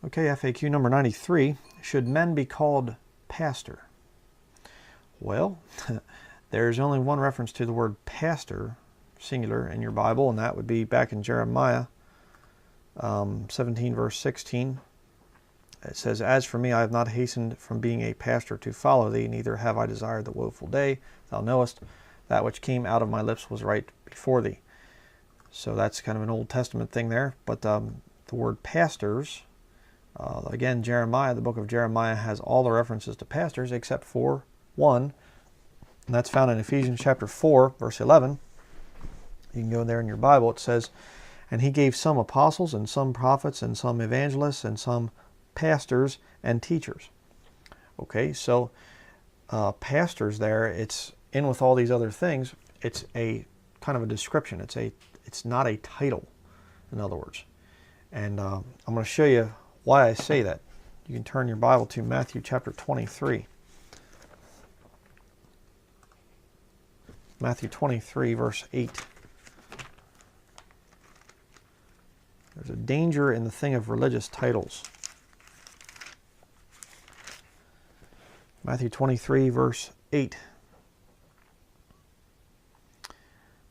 Okay, FAQ number 93. Should men be called pastor? Well, there's only one reference to the word pastor, singular, in your Bible, and that would be back in Jeremiah 17, verse 16. It says, "As for me, I have not hastened from being a pastor to follow thee, neither have I desired the woeful day. Thou knowest, that which came out of my lips was right before thee." So that's kind of an Old Testament thing there. But the word pastors, again, Jeremiah, the book of Jeremiah has all the references to pastors except for one, and that's found in Ephesians chapter 4, verse 11. You can go there in your Bible. It says, "And he gave some apostles, and some prophets, and some evangelists, and some pastors and teachers." Okay, so pastors there, it's in with all these other things. It's a kind of a description. It's not a title, in other words. And I'm going to show you why I say that. You can turn your Bible to Matthew chapter 23. Matthew 23, verse 8. There's a danger in the thing of religious titles. Matthew 23, verse 8.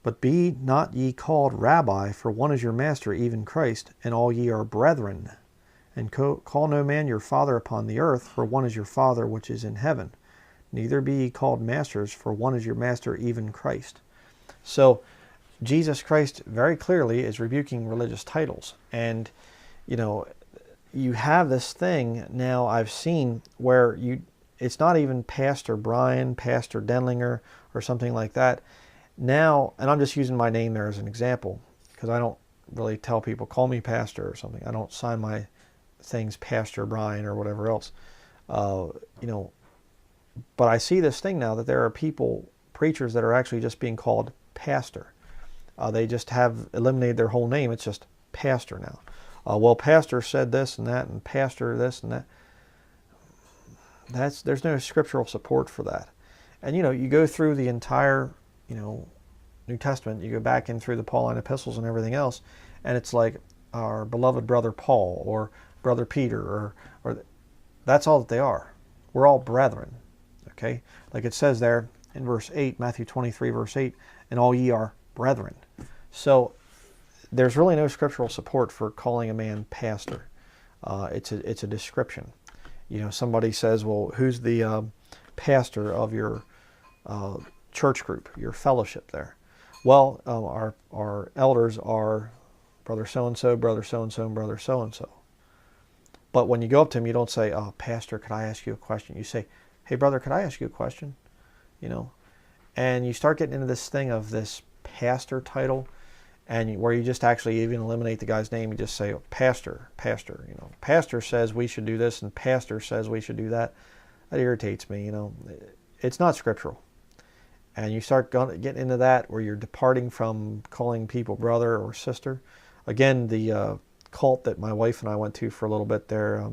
"But be not ye called Rabbi, for one is your master, even Christ, and all ye are brethren. And call no man your father upon the earth, for one is your Father which is in heaven. Neither be ye called masters, for one is your master, even Christ." So Jesus Christ very clearly is rebuking religious titles. And, you know, you have this thing now I've seen where it's not even Pastor Bryan, Pastor Denlinger, or something like that. Now, and I'm just using my name there as an example, because I don't really tell people, call me pastor or something. I don't sign my things Pastor Bryan or whatever else. But I see this thing now that there are people, preachers, that are actually just being called pastor. They just have eliminated their whole name. It's just pastor now. Well, pastor said this and that, and pastor this and that. There's no scriptural support for that. And you go through the entire New Testament. You go back in through the Pauline epistles and everything else, and it's like our beloved brother Paul or brother Peter, or that's all that they are. We're all brethren. Okay, like it says there in verse 8, Matthew 23, verse 8, "And all ye are brethren." So there's really no scriptural support for calling a man pastor. It's a description. Somebody says, "Well, who's the pastor of your church group, your fellowship there?" Well, our elders are brother so-and-so, brother so-and-so, and brother so-and-so. But when you go up to him, you don't say, "Oh, pastor, could I ask you a question?" You say, "Hey, brother, could I ask you a question?" And you start getting into this thing of this pastor title, and where you just actually even eliminate the guy's name. You just say, "Oh, pastor. Pastor says we should do this, and pastor says we should do that." That irritates me. It's not scriptural. And you start getting into that where you're departing from calling people brother or sister. Again, the cult that my wife and I went to for a little bit there,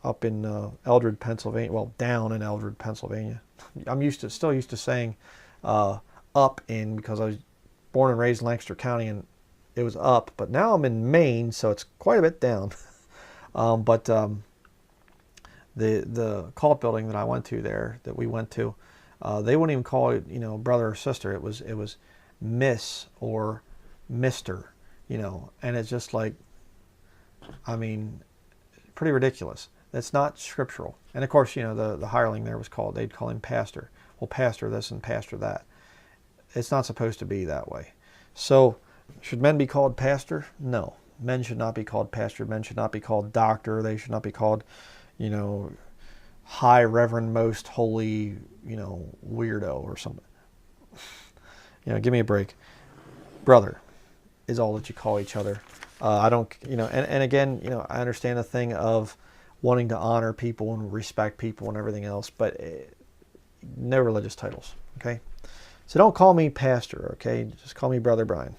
up in Eldred, Pennsylvania. Well, down in Eldred, Pennsylvania. I'm still used to saying up in, because I was born and raised in Lancaster County, and it was up. But now I'm in Maine, so it's quite a bit down. The cult building that I went to there, that we went to, they wouldn't even call it, brother or sister. It was Miss or Mister, and it's just like, pretty ridiculous. That's not scriptural. And of course, the hireling there they'd call him pastor. Well, pastor this and pastor that. It's not supposed to be that way. So, should men be called pastor? No. Men should not be called pastor. Men should not be called doctor. They should not be called, high reverend, most holy, weirdo or something. Give me a break. Brother is all that you call each other. I don't, and again, I understand the thing of wanting to honor people and respect people and everything else, but no religious titles, okay? So don't call me pastor, okay? Just call me Brother Bryan.